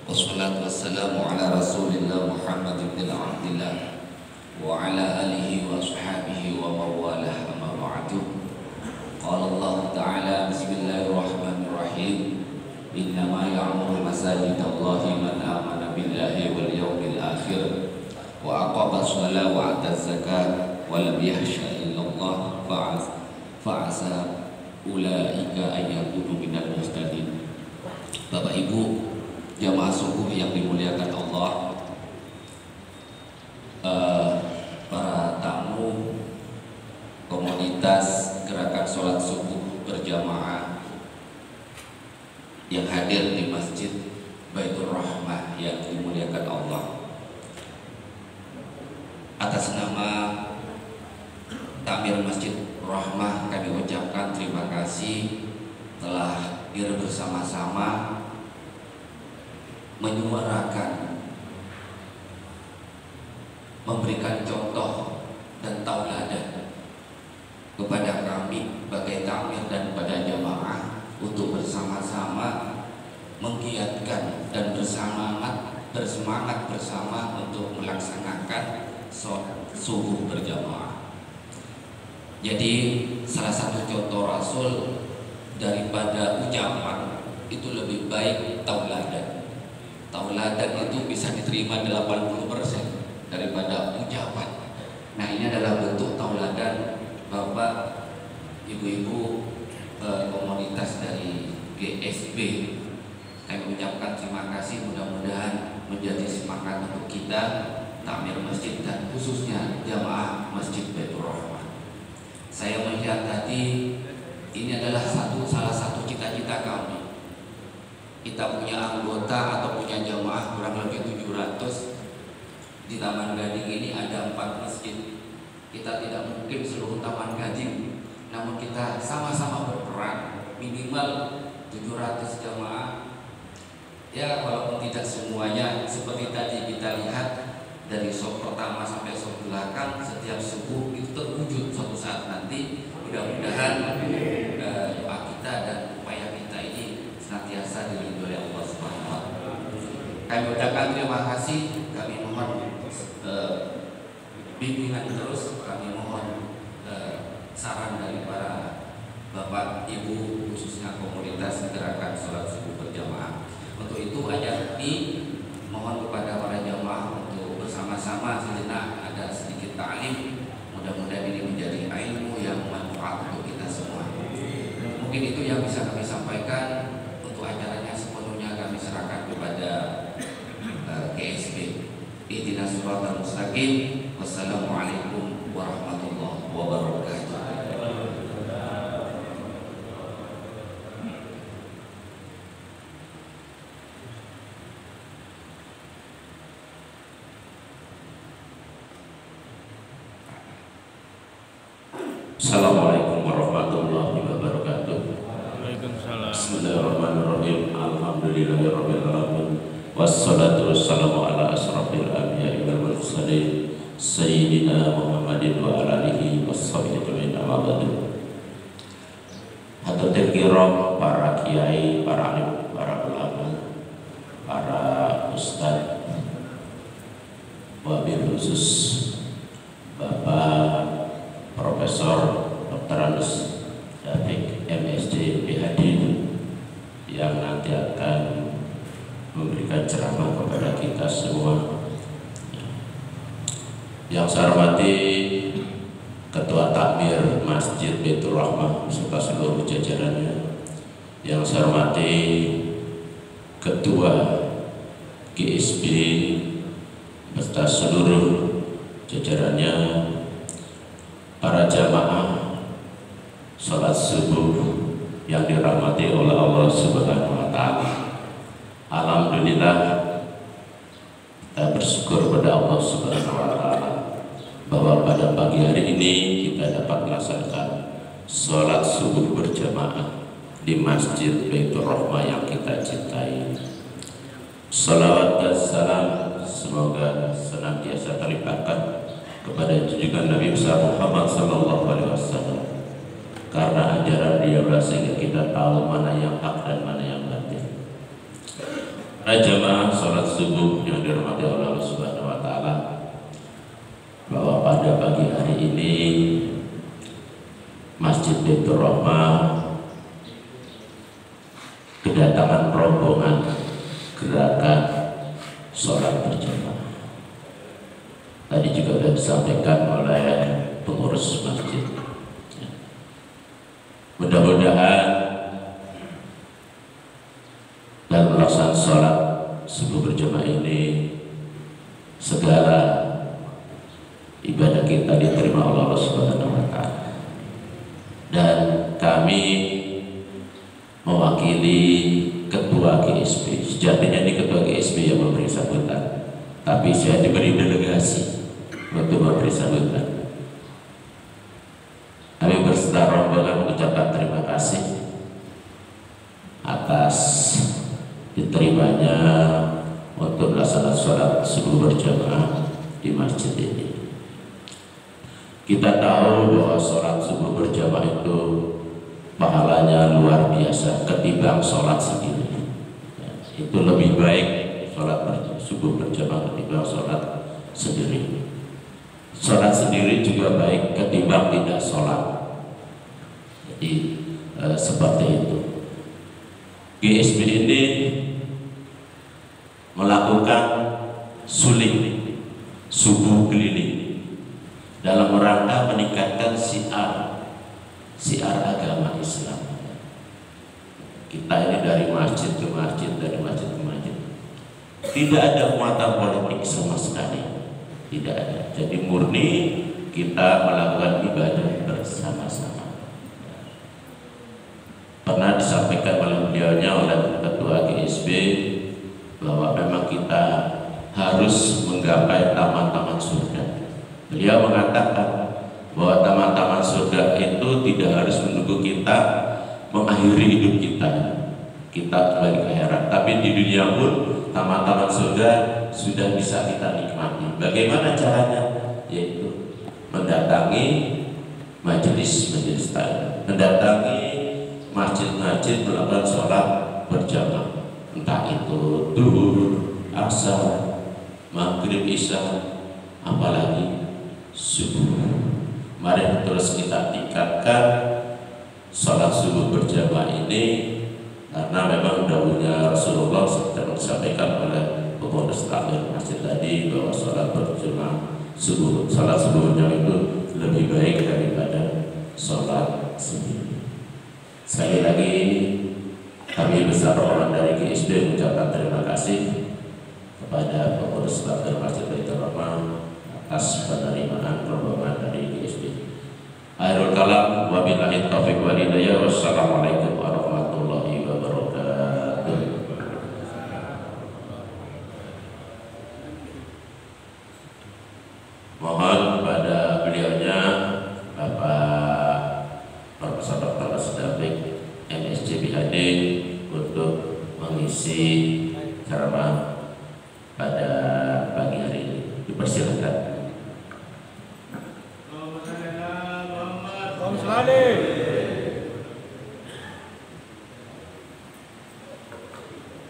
Wassalatu wassalamu ala Rasulillah Muhammad bin Abdillah wa ala alihi wa ashabihi wa mawalah amma ba'du. Qala Allah Ta'ala bismillahirrahmanirrahim. Innama ya'muru masajidallahi man amana billahi wal yawmil akhir wa aqama as-salata wa ata az-zakata wa lam yakhsha illallah fa'asa ulaika an yakunu minal muhtadin. Bapak Ibu jamaah subuh yang dimuliakan Allah, para tamu komunitas gerakan sholat subuh berjamaah yang hadir di Masjid Baitur Rahmah yang dimuliakan Allah, atas nama Takmir Masjid Rahmah kami ucapkan terima kasih telah hadir bersama-sama menyuarakan, memberikan contoh dan tauladan kepada kami sebagai takmir dan kepada jamaah untuk bersama-sama menggiatkan dan bersemangat bersama untuk melaksanakan sholat subuh berjamaah. Jadi salah satu contoh Rasul daripada ucapan itu lebih baik tauladan. Tauladan itu bisa diterima 80% daripada ucapan. Nah, ini adalah bentuk tauladan Bapak, Ibu-ibu komunitas dari GSB. Kami ucapkan terima kasih, mudah-mudahan menjadi semangat untuk kita takmir masjid dan khususnya jamaah Masjid Baitur Rahmah. Saya melihat tadi ini adalah salah satu cita-cita kami. Kita punya anggota atau punya jamaah kurang lebih 700. Di Taman Gading ini ada 4 masjid. Kita tidak mungkin seluruh Taman Gading, namun kita sama-sama berperan minimal 700 jamaah. Ya, walaupun tidak semuanya seperti tadi kita lihat dari sop pertama sampai sop belakang setiap subuh itu terwujud suatu saat nanti. Mudah-mudahan doa kita dan upaya kita ini senantiasa diridhoi oleh Allah Subhanahu wa taala. Kami ucapkan terima kasih, kami mohon bimbingan terus, kami mohon saran dari para Bapak Ibu khususnya komunitas gerakan sholat subuh berjamaah. Untuk itu aja ini mohon kepada para jamaah untuk bersama-sama sejenak ada sedikit ta'lim. Mudah-mudahan ini menjadi ilmu yang manfaat untuk kita semua. Mungkin itu yang bisa kami sampaikan. Untuk acaranya sepenuhnya kami serahkan kepada GSB. Ihdinas siratal mustaqim. Wassalamualaikum warahmatullahi wabarakatuh. Assalamualaikum warahmatullahi wabarakatuh. Waalaikumsalam. Bismillahirrahmanirrahim. Alhamdulillahirabbil alamin. Wassalatu wassalamu ala asrofil anbiya'i wal mursalin sayyidina Muhammadin wa ala alihi washabbihi ajmain. Amma ba'du. Hadirin kiram, para kiai, para alim, para ulama, para ustaz, wabil khusus Bapak Profesor Dr. Anus Datik MSc PhD yang nanti akan memberikan ceramah kepada kita semua. Yang saya hormati Ketua Takmir Masjid Baitur Rahmah beserta seluruh jajarannya. Yang saya hormati Ketua GSB beserta seluruh jajarannya, para jamaah sholat subuh yang dirahmati oleh Allah Subhanahu wa taala. Alhamdulillah, kita bersyukur pada Allah Subhanahu wa taala bahwa pada pagi hari ini kita dapat melaksanakan sholat subuh berjamaah di Masjid Baitur Rahmah yang kita cintai. Salawat dan salam semoga senantiasa terlimpahkan kepada junjungan Nabi besar Muhammad sallallahu alaihi wasallam, karena ajaran dia sehingga kita tahu mana yang hak dan mana yang batil. Para jamaah sholat subuh yang dirahmati Allah Subhanahu wa taala, bahwa pada pagi hari ini Masjid Baitur Rahmah kedatangan rombongan gerakan sholat berjamaah. Tadi juga sudah disampaikan oleh pengurus masjid. Mudah-mudahan dalam pelaksanaan sholat subuh berjamaah ini segala ibadah kita diterima Allah Subhanahu wa taala. Dan kami mewakili ketua GSB. Sejatinya ini ketua GSB yang memberi sambutan, tapi saya diberi delegasi untuk memberi sambutan. Kami berserta rombongan mengucapkan terima kasih atas diterimanya untuk melaksanakan sholat subuh berjamaah di masjid ini. Kita tahu bahwa sholat subuh berjamaah itu pahalanya luar biasa ketimbang sholat sendiri. Itu lebih baik sholat subuh berjamaah ketimbang sholat sendiri. Sholat sendiri juga baik ketimbang tidak sholat. Jadi seperti itu. GSB ini melakukan suling subuh keliling dalam rangka meningkatkan siar agama Islam. Kita ini dari masjid ke masjid, dari masjid ke masjid. Tidak ada muatan politik sama sekali. Tidak ada. Jadi murni kita melakukan ibadah bersama-sama. Pernah disampaikan oleh beliaunya oleh ketua GSB bahwa memang kita harus menggapai taman-taman surga. Beliau mengatakan bahwa taman-taman surga itu tidak harus menunggu kita mengakhiri hidup kita kembali ke akhirat, tapi di dunia pun taman-taman surga sudah bisa kita nikmati. Bagaimana caranya? Yaitu mendatangi majelis-majelis taklim, mendatangi masjid-masjid melakukan sholat berjamaah, entah itu duhur, asar, maghrib, isya, apalagi subuh. Mari terus kita tingkatkan sholat subuh berjamaah ini, karena memang dahulunya Rasulullah seperti disampaikan oleh pengurus taklim masjid tadi bahwa sholat berjamaah subuh, sholat subuhnya itu lebih baik daripada sholat sendiri. Sekali lagi kami besar orang dari GSB mengucapkan terima kasih kepada pengurus taklim Masjid Baitur Rahmah atas penerimaan rombongan dari GSB. Akhirul kalam, wabillahi taufiq wal hidayah. Wassalamualaikum warahmatullahi wabarakatuh. Mohon kepada beliaunya Bapak Profesor Dr. Asdafik MSc PhD untuk mengisi ceramah pada pagi hari ini. Dipersilakan.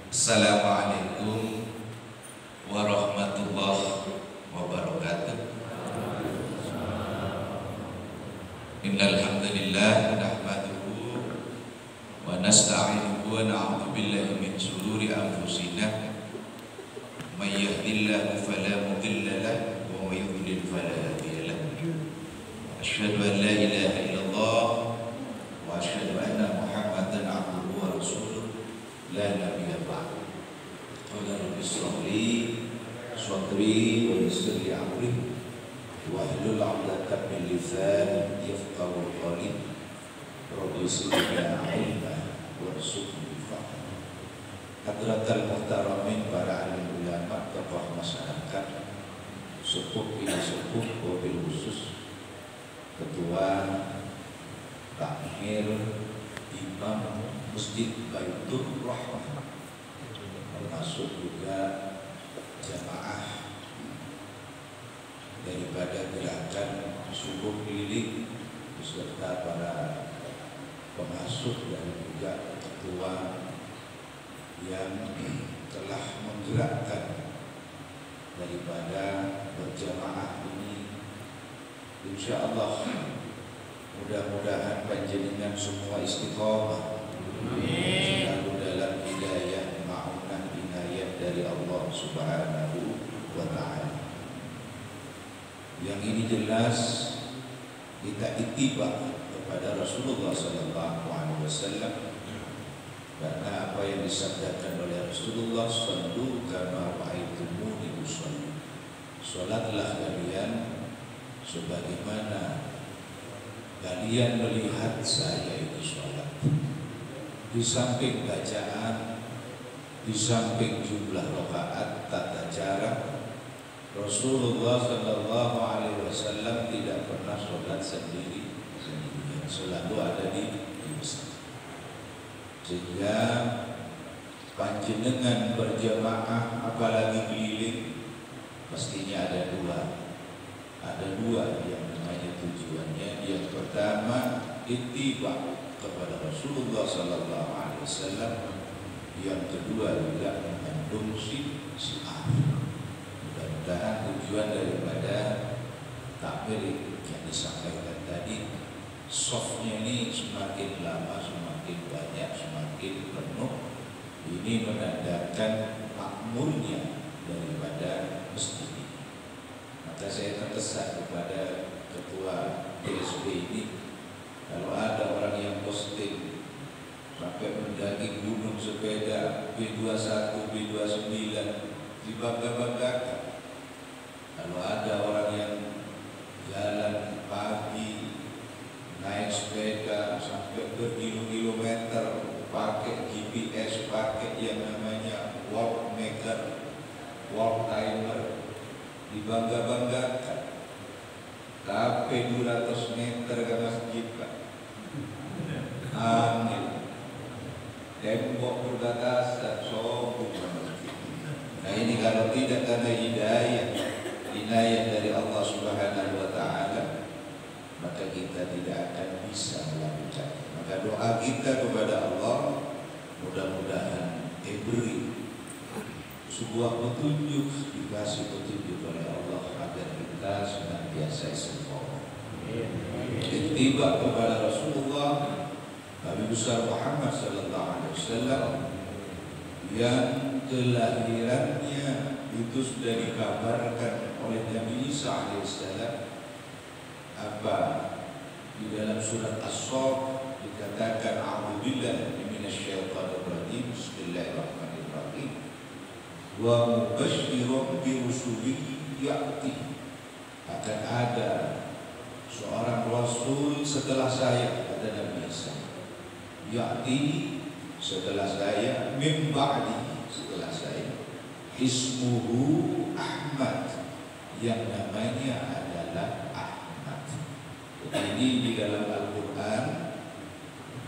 Assalamualaikum warahmatullahi wabarakatuh. Innal hamdalillah nahmaduhu wa nasta'inuhu wa na'udzu billahi min shururi anfusina may yahdihillahu fala mudilla lahu wa may yudlil fala hadiya lahu. Asyhadu an la ilaha illallah wa asyhadu anna Muhammadan abduhu wa rasuluh la nabiyya ba'd. Qala rabbi ishrah li sadri wa yassir li amri wahlul 'uqdatam min lisani yafqahu qawli. Rabbi zidna ilma warzuqni fahma. Hadratal muhtaramin para alim ulama, tokoh masyarakat, sukuh ini sukuh, wabil khusus ketua takmir imam Masjid Baitur Rahmah, termasuk juga jamaah daripada gerakan subuh keliling beserta para pengasuh dan juga ketua yang telah menggerakkan daripada berjamaah ini. InsyaAllah mudah-mudahan panjenengan semua istiqamah selalu dalam hidayah ma'unah inayah dari Allah Subhanahu wa ta'ala. Yang ini jelas kita ittiba kepada Rasulullah sallallahu alaihi wasallam, karena apa yang disabdakan oleh Rasulullah, sallu kama ra'aitumuni usolli, salatlah kalian sebagaimana kalian melihat saya itu sholat. Di samping bacaan, di samping jumlah rakaat, tata cara, Rasulullah sallallahu alaihi wasallam tidak pernah sholat sendirian, selalu ada di masjid. Sehingga panjenengan berjamaah apalagi keliling pastinya ada dua yang namanya tujuannya. Yang pertama ittiba kepada Rasulullah sallallahu alaihi wasallam, yang kedua juga mengandung syiar. Mudah-mudahan tujuan daripada takbir yang disampaikan tadi, softnya ini semakin lama semakin banyak, semakin penuh. Ini menandakan makmurnya daripada masjid. Maka saya terkesan kepada ketua DSB ini, kalau ada orang yang posting sampai mendaki gunung sepeda B21, B29 dibangga-banggakan. Kalau ada orang yang jalan pagi naik sepeda sampai berkilometer pakai GPS, pakai yang namanya walk maker, walk timer, dibangga-banggakan. KP 200 meter ke masjid Pak, angin, tembok berbatasan, sombong. Nah ini kalau tidak karena inayah dari Allah Subhanahu wa ta'ala, maka kita tidak akan bisa melakukan. Maka doa kita kepada Allah, mudah-mudahan diberi sebuah petunjuk, dikasih petunjuk oleh Allah agar kita senantiasa istiqomah. Ittiba kepada Rasulullah Nabi besar Muhammad sallallahu alaihi wasallam yang kelahirannya itu sudah dikabarkan oleh Nabi Isa alaihissalam. Apa di dalam surat As-Saff dikatakan a'udzubillahi minasyaitonir rajim, bismillahirrahmanirrahim, wa mubasysyiran bi rusulin ya'ti, akan ada seorang rasul setelah saya, kata Nabi Isa, ya'ti setelah saya, min ba'di setelah saya, ismuhu Ahmad, yang namanya adalah Ahmad. Jadi di dalam Al-Quran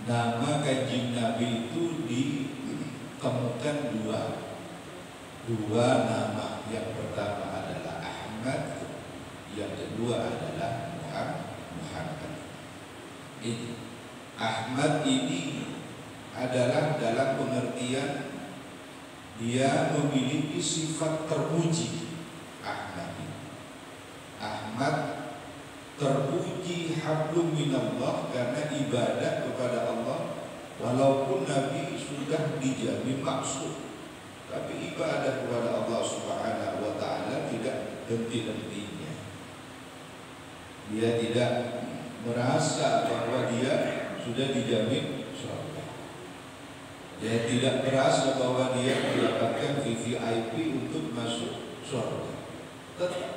nama kanjeng Nabi itu ditemukan dua nama. Yang pertama adalah Ahmad, yang kedua adalah Muhammad. Ini Ahmad ini adalah dalam pengertian dia memiliki sifat terpuji. Ahmad terpuji, hablum minallah, karena ibadah kepada Allah. Walaupun Nabi sudah dijamin maksud, tapi ibadah kepada Allah Subhanahu wa ta'ala tidak henti-hentinya. Dia tidak merasa bahwa dia sudah dijamin surga. Dia tidak merasa bahwa dia mendapatkan VVIP untuk masuk surga. Tetap.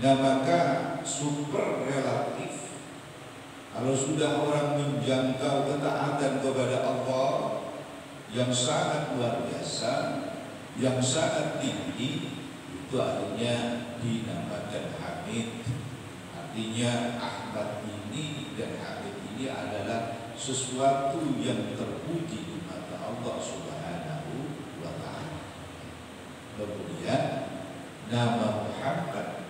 Nah maka super relatif. Kalau sudah orang menjangkau ketaatan kepada Allah yang sangat luar biasa, yang sangat tinggi, itu artinya dinamakan Hamid. Artinya Ahmad ini dan Hamid ini adalah sesuatu yang terpuji di mata Allah Subhanahu wa ta'ala. Kemudian nama Muhammad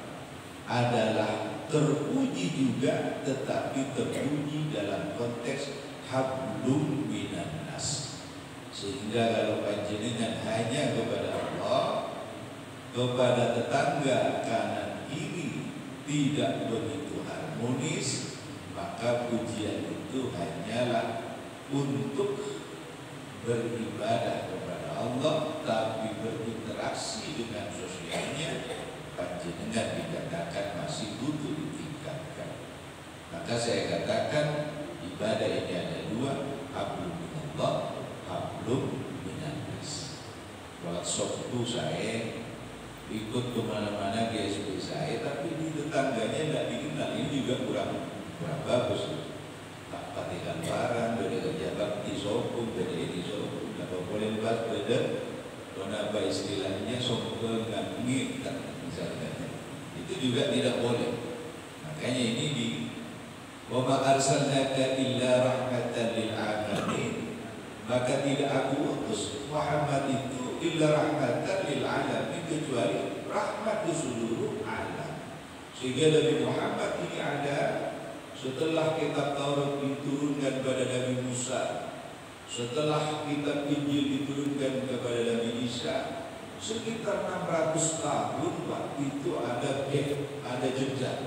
adalah terpuji juga, tetapi terpuji dalam konteks hablum minan nas, Sehingga kalau panjenengan hanya kepada Allah, kepada tetangga kanan kiri tidak begitu harmonis, maka pujian itu hanyalah untuk beribadah kepada Allah, tapi berinteraksi dengan sosialnya panjenengan dikatakan masih butuh ditingkatkan. Maka saya katakan ibadah ini ada dua, hablum minallah, hablum minannas. WhatsApp itu saya ikut kemana-mana GSP saya, tapi di tetangganya tidak dikenal. Ini juga kurang bagus. Tak patikan barang, beda kerja bakti sopung, beda ini sopung, tidak boleh bahas beda. Karena apa istilahnya sopung ngangit, misalnya itu juga tidak boleh. Makanya ini di wa ma arsalnaka illa rahmatan lil alamin, maka tidak aku utus Muhammad itu illa rahmatan lil alamin, kecuali rahmat di seluruh alam. Sehingga Nabi Muhammad ini ada setelah kitab Taurat diturunkan kepada Nabi Musa, setelah kitab Injil diturunkan kepada Nabi Isa, sekitar 600 tahun waktu itu ada jejak,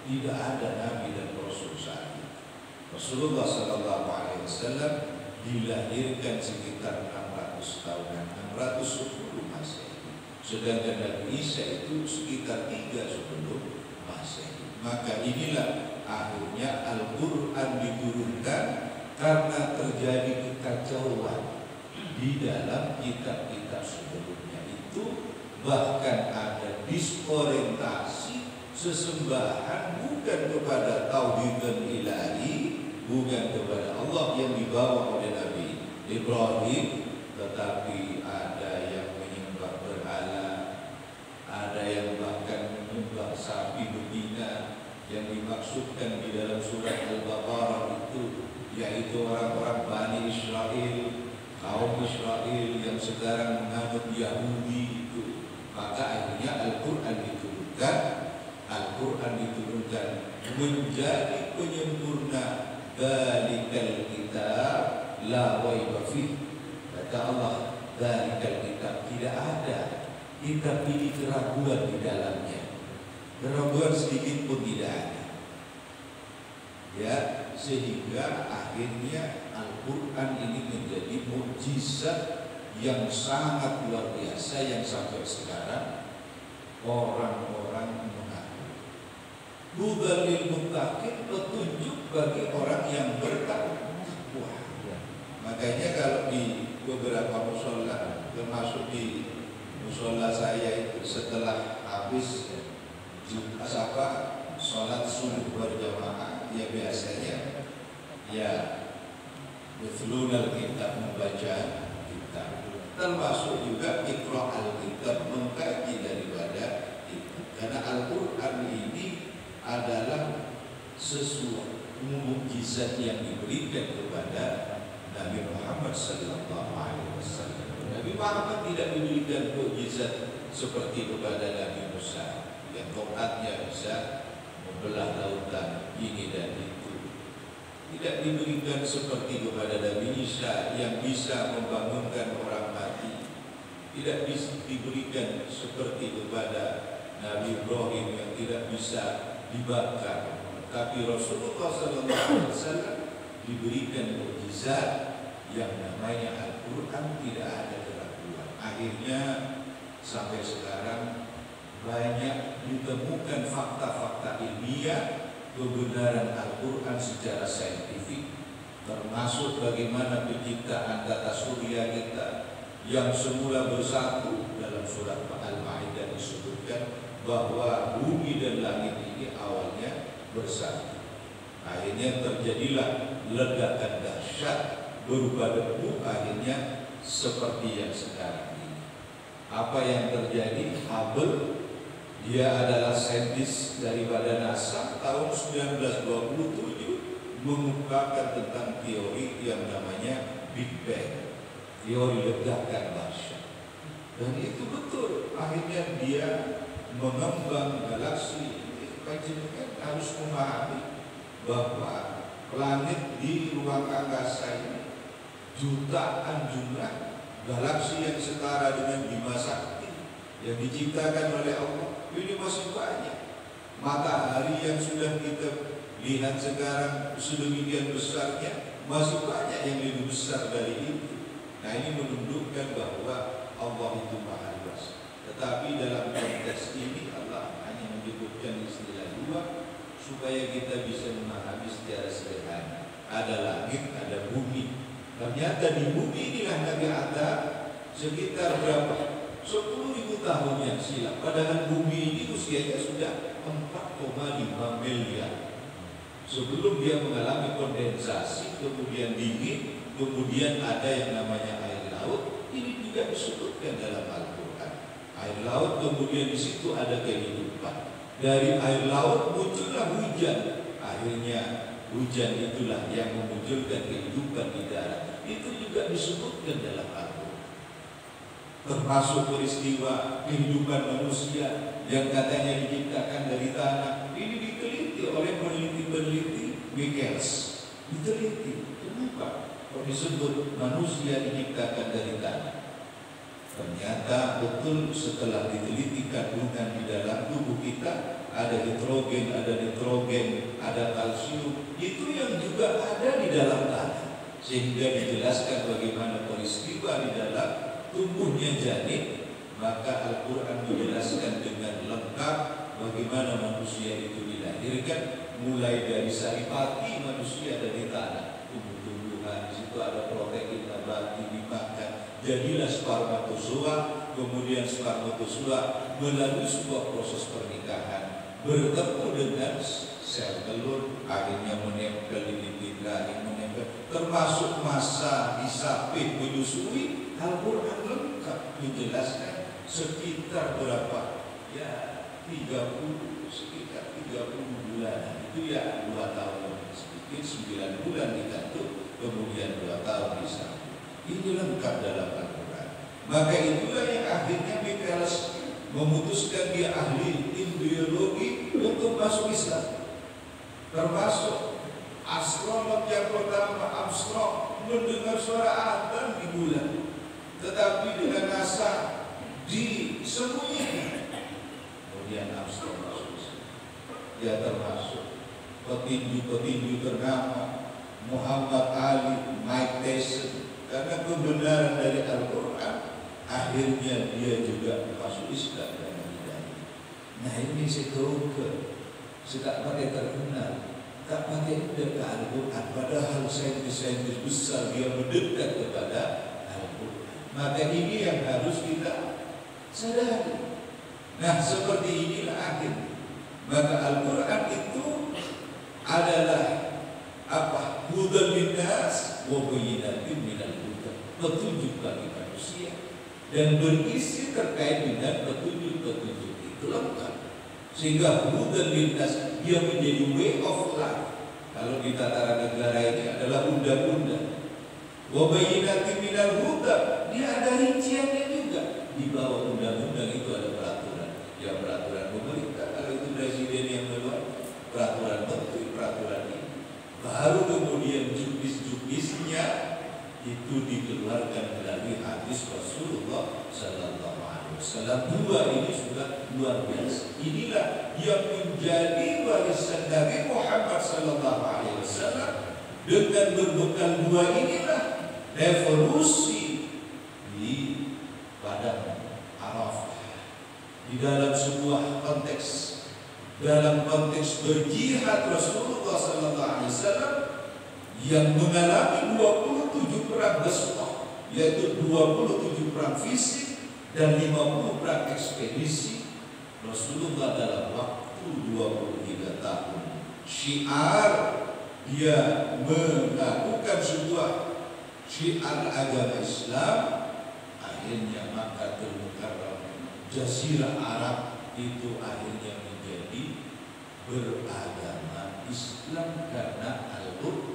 tidak ada Nabi dan Rasul saat itu. Rasulullah SAW dilahirkan sekitar 600 tahunan, 610 Masehi. Sedangkan Nabi Isa itu sekitar 3 sebelum Masehi. Maka inilah akhirnya Al-Quran diturunkan karena terjadi kekacauan di dalam kitab-kitab sebelumnya itu. Bahkan ada disorientasi sesembahan bukan kepada tauhid ilahi, bukan kepada Allah yang dibawa oleh Nabi Ibrahim, tetapi ada yang menyembah berhala, ada yang bahkan menyembah sapi betina. Yang dimaksudkan di dalam surat Al-Baqarah itu yaitu orang-orang Bani Israel, kaum Israel yang sekarang menganut Yahudi itu. Maka akhirnya Al-Quran diturunkan. Al-Quran diturunkan menjadi penyempurna. Dzalikal kitab la raiba fih. Kata Allah, dzalikal kitab, tidak ada kitab ini keraguan di dalamnya. Keraguan sedikit pun tidak ada. Ya, sehingga akhirnya Al-Quran ini menjadi mukjizat yang sangat luar biasa yang sampai sekarang orang-orang mengaku. Hudal lil muttaqin, petunjuk bagi orang yang bertakwa. Makanya kalau di beberapa mushola, termasuk di mushola saya itu setelah habis sholat subuh berjamaah, ya biasanya ya mithlunal kitab, membaca kitab, termasuk juga iqra al-kitab, mengkaji daripada kitab. Karena Al-Quran ini adalah sesuatu mukjizat yang diberikan kepada Nabi Muhammad SAW. Nabi Muhammad tidak diberikan mukjizat seperti kepada Nabi Musa yang tongkatnya bisa membelah lautan ini dan itu. Tidak diberikan seperti kepada Nabi Isa yang bisa membangunkan orang mati. Tidak diberikan seperti kepada Nabi Ibrahim yang tidak bisa dibakar. Tapi Rasulullah SAW diberikan mukjizat yang namanya Al-Quran, tidak ada keraguan. Akhirnya sampai sekarang banyak ditemukan fakta-fakta ilmiah kebenaran Al-Quran secara saintifik, termasuk bagaimana penciptaan tata surya kita yang semula bersatu. Dalam surat Al-Maidah disebutkan bahwa bumi dan langit ini awalnya bersatu. Akhirnya terjadilah ledakan dahsyat berupa debu, akhirnya seperti yang sekarang ini. Apa yang terjadi? Hubble, dia adalah saintis daripada NASA, tahun 1927 mengungkapkan tentang teori yang namanya Big Bang, teori ledakan dahsyat. Dan itu betul. Akhirnya dia mengembang galaksi. Panjenengan harus memahami bahwa planet di ruang angkasa ini jutaan jumlah, galaksi yang setara dengan Bima Sakti yang diciptakan oleh Allah. Ini masih banyak. Matahari yang sudah kita lihat sekarang sedemikian besarnya, masih banyak yang lebih besar dari itu. Nah, ini menunjukkan bahwa Allah itu Maha Luas. Tetapi dalam konteks ini Allah hanya menyebutkan istilah dua supaya kita bisa memahami secara sederhana. Ada langit, ada bumi. Ternyata di bumi inilah Nabi Adam sekitar berapa? 10.000 tahun yang silam. Padahal bumi ini usianya sudah 4,5 miliar. Sebelum dia mengalami kondensasi, kemudian dingin, kemudian ada yang namanya air laut. Ini juga disebutkan dalam Al-Quran. Air laut, kemudian di situ ada kehidupan. Dari air laut muncullah hujan. Akhirnya hujan itulah yang memunculkan kehidupan di darat. Itu juga disebutkan dalam Al-Quran. Termasuk peristiwa kehidupan manusia yang katanya diciptakan dari tanah. Ini diteliti oleh peneliti-peneliti Wickels. Diteliti. Kenapa kok disebut manusia diciptakan dari tanah? Ternyata betul setelah diteliti kandungan di dalam tubuh kita, ada hidrogen, ada nitrogen, ada kalsium, itu yang juga ada di dalam tanah. Sehingga dijelaskan bagaimana peristiwa di dalam tumbuhnya janin. Maka Al-Quran menjelaskan dengan lengkap bagaimana manusia itu dilahirkan, mulai dari saripati manusia dari tanah, tumbuh-tumbuhan, di situ ada protein nabati dimakan, jadilah spermatozoa, kemudian spermatozoa melalui sebuah proses pernikahan bertemu dengan sel telur, akhirnya menempel di titik rahim, menempel, termasuk masa disapih menyusui. Al-Quran lengkap menjelaskan sekitar berapa? Ya 30, sekitar 30 bulan. Itu ya 2 tahun sedikit, 9 bulan dikandung, kemudian 2 tahun disapih. Ini lengkap dalam Al-Quran. Maka itulah yang akhirnya Wickels memutuskan dia ahli embriologi untuk masuk Islam. Termasuk astronom yang pertama, Armstrong, mendengar suara adzan di bulan. Tetapi dengan NASA disembunyikan. Kemudian Armstrong masuk Islam. Dia termasuk petinju-petinju ternama, Muhammad Ali, Mike Tyson. Karena kebenaran dari Al-Quran, akhirnya dia juga masuk Islam dan menjadi. Nah, ini sekeruka, sudah pakai terkenal, tak pakai ke Al-Quran. Padahal saintis-saintis besar dia mendekat kepada Al-Quran. Maka ini yang harus kita sadari. Nah, seperti inilah akhir. Maka Al-Quran itu adalah apa? Hudan linnas wa bayyinatin minal huda. Petunjuk bagi manusia dan berisi terkait dengan petunjuk-petunjuk itu lengkap. Sehingga hudan linnas dia menjadi way of life. Kalau di tataran negara ini adalah undang-undang. Wa bayyinatin minal huda, dia ada rinciannya juga. Di bawah undang-undang itu ada peraturan. Ya peraturan pemerintah, kalau itu presiden yang keluar, peraturan menteri, peraturan ini. Baru kemudian jubis-jubisnya itu dikeluarkan melalui hadis Rasulullah Sallallahu Alaihi Wasallam. Dua ini sudah luar biasa. Inilah yang menjadi warisan Nabi Muhammad Sallallahu Alaihi Wasallam. Dengan berbekal dua inilah revolusi di padang Arafah. Di dalam sebuah konteks, dalam konteks berjihad Rasulullah Sallallahu Alaihi Wasallam yang mengalami 27 perang besar, yaitu 27 perang fisik dan 50 perang ekspedisi. Rasulullah dalam waktu 23 tahun syiar dia melakukan sebuah syiar agama Islam. Akhirnya Makkahul Mukarram, Jazirah Arab itu akhirnya menjadi beragama Islam karena Al-Quran.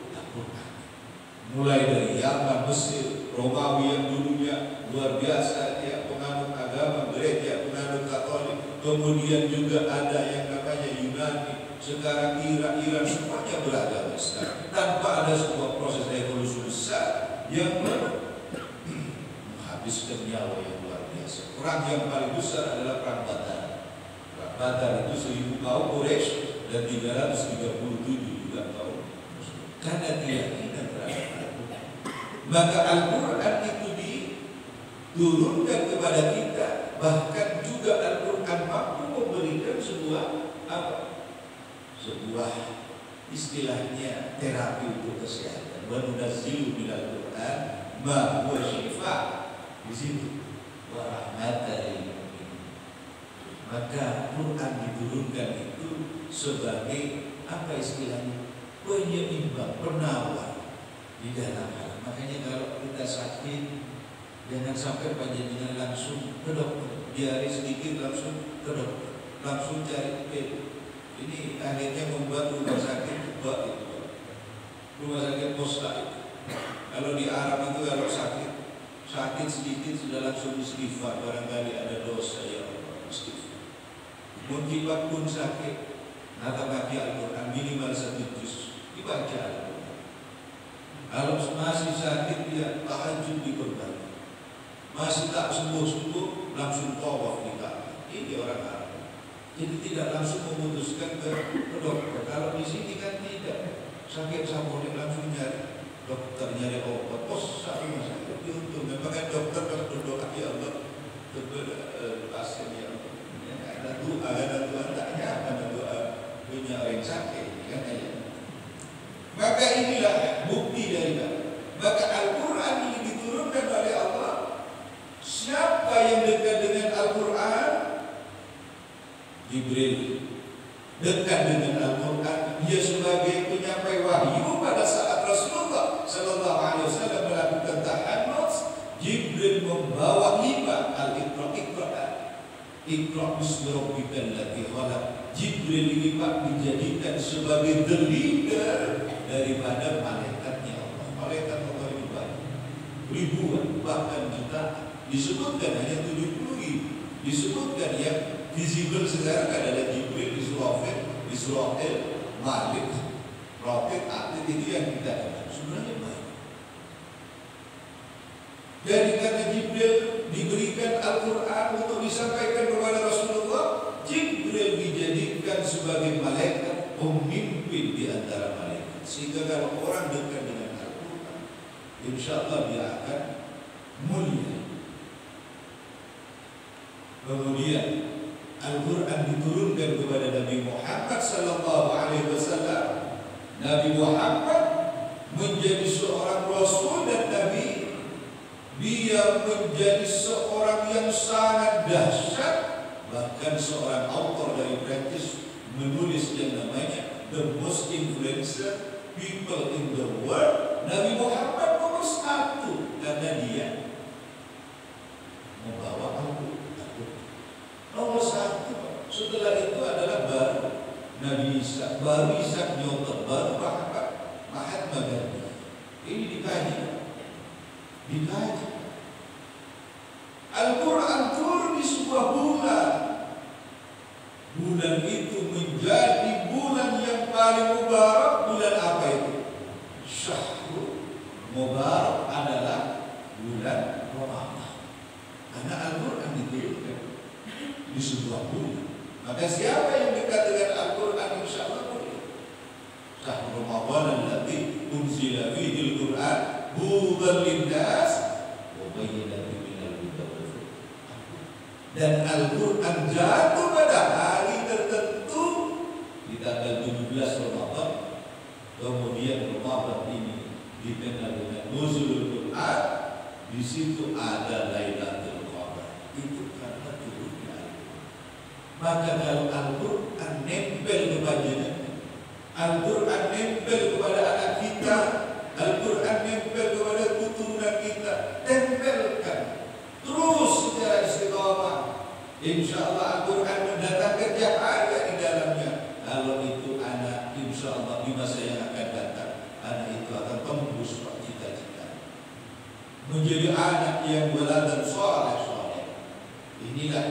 Mulai dari Yaman, Mesir, Romawi yang dulunya luar biasa, dia penganut agama gereja, penganut Katolik. Kemudian juga ada yang namanya Yunani, sekarang Iran semuanya beragama Islam tanpa ada sebuah proses evolusi besar yang menghabiskan perang yang paling besar adalah perang Badar. Perang Badar itu 1000 kaum Quraisy dan 337 juga kaum Muslim. Karena keyakinan terhadap Al-Quran. Maka Al-Quran itu diturunkan kepada kita. Bahkan juga Al-Quran mampu memberikan sebuah istilahnya terapi untuk kesehatan. Wa nunazzilu minal Qur'an ma huwa syifa. Di situ wa rahmatan lil mu'minin. Maka Quran diturunkan itu sebagai apa istilahnya? Penyeimbang, penawar di dalam hal. Makanya kalau kita sakit, jangan sampai panjenengan langsung ke dokter, diare sedikit langsung ke dokter, langsung cari pil. Ini akhirnya membuat rumah sakit rumah sakit posta itu. Kalau di Arab itu kalau sakit sedikit sudah langsung istighfar, barangkali ada dosa ya Allah, istighfar. Mungkin pun sakit, kata bagi Al-Quran minimal 1 juz dibaca Al-Quran. Kalau masih sakit dia tahajud diperbanyak. Masih tak sembuh-sembuh langsung tawaf di Ka'bah. Ini orang Arab. Jadi tidak langsung memutuskan ke dokter. Kalau di sini kan tidak. Sakit sampai langsung nyari dokter, nyari obat. Satu masa diuntungkan. Maka dokter kalau berdoa ya Allah kepada pasien ya Allah. Ada doa, ada Tuhan tak nyaman, ada doa punya orang sakit. Kan aja. Maka inilah bukti daripada. Maka Al-Quran ini diturunkan oleh Allah. Siapa yang dekat dengan Al-Quran? Jibril. Dekat dengan Al-Quran, dia sebagai penyampai wahyu pada saat Rasulullah Sallallahu Alaihi Wasallam melakukan tahannus. Jibril membawa hibah Al-Iqra, Iqra bismi rabbikal ladzi khalaq. Jibril ini Pak dijadikan sebagai the leader daripada malaikatnya Allah. Malaikat Allah itu banyak, ribuan, bahkan jutaan. Disebutkan hanya 70.000. Disebutkan yang visible sekarang adalah Jibril, Israel, Malik, Prophet, Atlet, itu yang kita kenal. Sebenarnya banyak. Jadi karena Jibril diberikan Al-Quran untuk disampaikan kepada Rasulullah, Jibril dijadikan sebagai malaikat pemimpin di antara malaikat. Sehingga kalau orang dekat dengan Al-Quran, insya Allah dia akan mulia. Kemudian Al-Quran diturunkan kepada Nabi Muhammad Sallallahu Alaihi Wasallam. Nabi Muhammad menjadi seorang Rasul dan Nabi. Dia menjadi seorang yang sangat dahsyat. Bahkan seorang author dari Prancis menulis yang namanya The Most Influential People in the World. Nabi Muhammad nomor 1 karena dia membawa Al-Quran. Nomor 1. Setelah itu adalah baru Nabi Isa, baru Isaac Newton, baru Mahatma Gandhi. Ini dikaji. Al-Quran turun di sebuah bulan. Bulan itu menjadi bulan yang paling mubarak. Bulan apa itu? Syahrul Mubarak adalah bulan Ramadan. Karena Al-Quran diturunkan di sebuah bulan. Maka siapa yang dekat dengan Al-Quran insya Allah boleh. Syahrul Ramadan alladzi unzila fihi al-Quran hudan lin-nas wa bayyinatin minal huda wal furqan. Dan Al-Quran jatuh pada hari tertentu di tanggal 17 Ramadan. Kemudian Ramadan ini dikenal dengan Nuzulul Quran. Di situ ada Lailatul Qadar. Itu karena turunnya Al-Quran. Maka kalau Al-Quran nempel kepadanya, Al-Quran nempel kepada anak kita, Al-Quran nempel kepada keturunan kita, tempelkan terus secara istiqamah. Insya Allah Al-Quran mendatangkan cahaya di dalamnya. Kalau itu anak, insya Allah di masa yang akan datang, anak itu akan tembus cita-cita menjadi anak yang waladan soleh. Inilah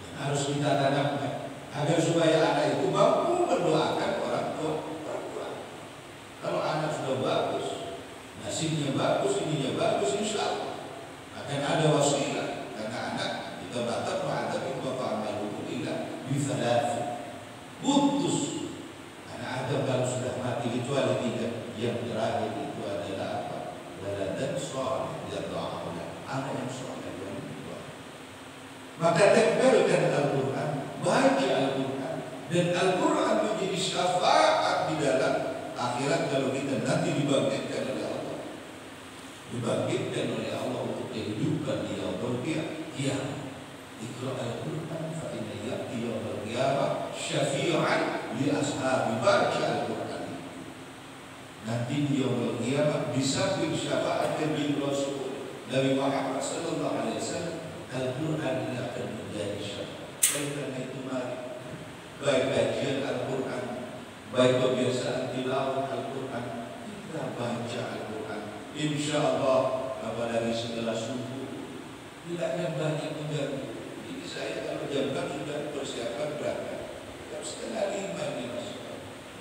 yang harus kita tanamkan agar supaya anak itu mampu mendoakan orang tua. Kalau anak sudah bagus, nasibnya bagus, ininya bagus, insya Allah akan ada wasilah. Karena anak bisalah putus. Anak Adam kalau sudah mati kecuali 3. Yang terakhir itu adalah apa? Waladan sholih yad'uhu, anak yang soleh yang berdoa. Maka tempelkan Al-Quran, baca Al-Quran, dan Al-Quran menjadi syafaat di dalam akhirat kalau kita nanti dibangkitkan oleh Allah. Dibangkitkan oleh Allah untuk kehidupan di yaumul qiyamah. Iqra al-Quran fa inna ya'ti yaumul qiyamah syafi'an li ashabi, baca Al-Quran. Nanti di yaumul qiyamah di samping syafaat dari Rasul Nabi Muhammad sallallahu alaihi wasallam, Al-Quran ini akan menjadi syafaat. Karena itu mari baik kajian Al-Quran, baik kebiasaan tilawah Al-Quran, kita baca Al-Quran. Insyaallah dari setelah subuh tidak akan banyak mengganggu. Jadi saya kalau jam 6 sudah persiapan berangkat, jam 4:30 ini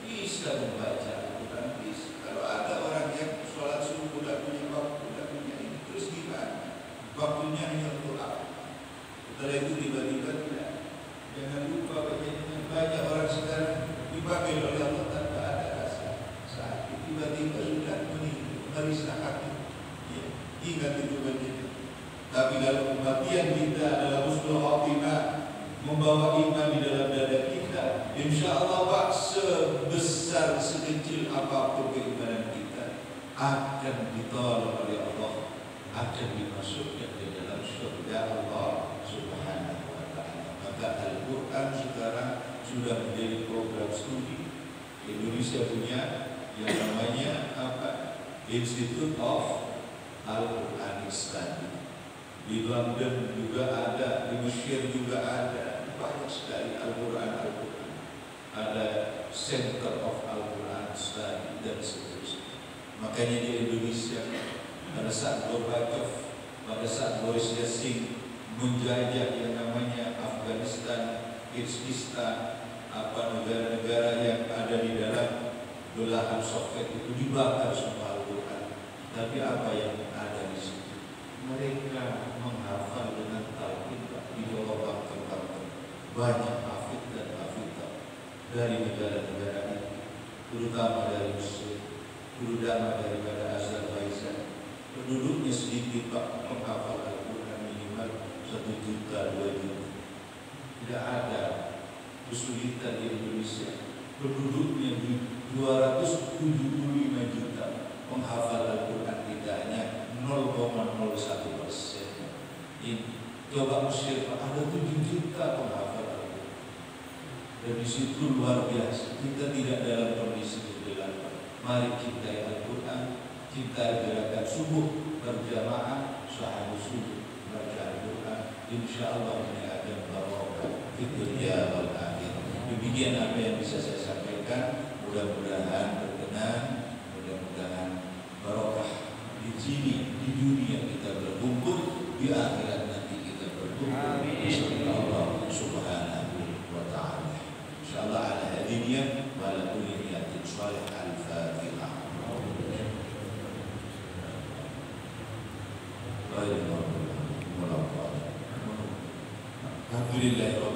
bisa membaca Al-Quran. Bisa. Kalau ada orang yang sholat subuh tidak punya waktu, tidak punya ini, terus gimana? Waktunya hanya untuk apa? Setelah itu tiba-tiba tidak. Jangan lupa banyak orang sekarang dipanggil oleh Allah tanpa ada rasa sakit, tiba-tiba sudah menista hati. Ya, ingat itu begitu. Tapi kalau kematian kita adalah husnul khatimah, membawa iman di dalam dada kita, insya Allah Pak, sebesar sekecil apapun keimanan kita akan ditolong oleh Allah, akan dimasukkan ke dalam surga Allah Subhanahu wa ta'ala. Maka Al-Quran sekarang sudah menjadi program studi. Indonesia punya yang namanya apa? Institute of Al-Quran Study. Di London juga ada, di Mesir juga ada, banyak sekali Al-Quran. Ada Center of Al-Quran Study dan seterusnya. Makanya di Indonesia pada saat Gorbachev, pada saat Boris Yeltsin menjajah yang namanya Afghanistan, Kyrgyzstan, negara-negara yang ada di dalam belahan Soviet itu dibakar semua Al-Quran. Tapi apa yang ada di situ? Mereka menghafal dengan talqin di bawah tempat banyak hafid dan hafidah dari negara-negara ini, terutama dari Mesir, terutama daripada Azerbaijan. Penduduknya sedikit Pak, menghafal Al-Quran minimal 1 juta, 2 juta. Tidak ada kesulitan di Indonesia. Penduduknya 275 juta menghafal Al-Quran, tidak hanya 0,01%. Ini coba Mesir ada 7 juta penghafal Al-Quran. Dan di situ luar biasa. Kita tidak dalam kondisi kegelapan. Mari cintai Al-Quran, cintai gerakan subuh berjamaah, sahabat subuh baca Al-Quran. Insya Allah ini akan barokah di dunia wal akhirah. Demikian apa yang bisa saya sampaikan. Mudah-mudahan berkenan, mudah-mudahan barokah di sini, di dunia kita berkumpul, di akhirat nanti kita berkumpul. Insyaallah Subhanahu wa ta'ala. Insyaallah ala hadiniyah wa ala kulli niyatin shalih. Al-Fatihah. Alhamdulillah.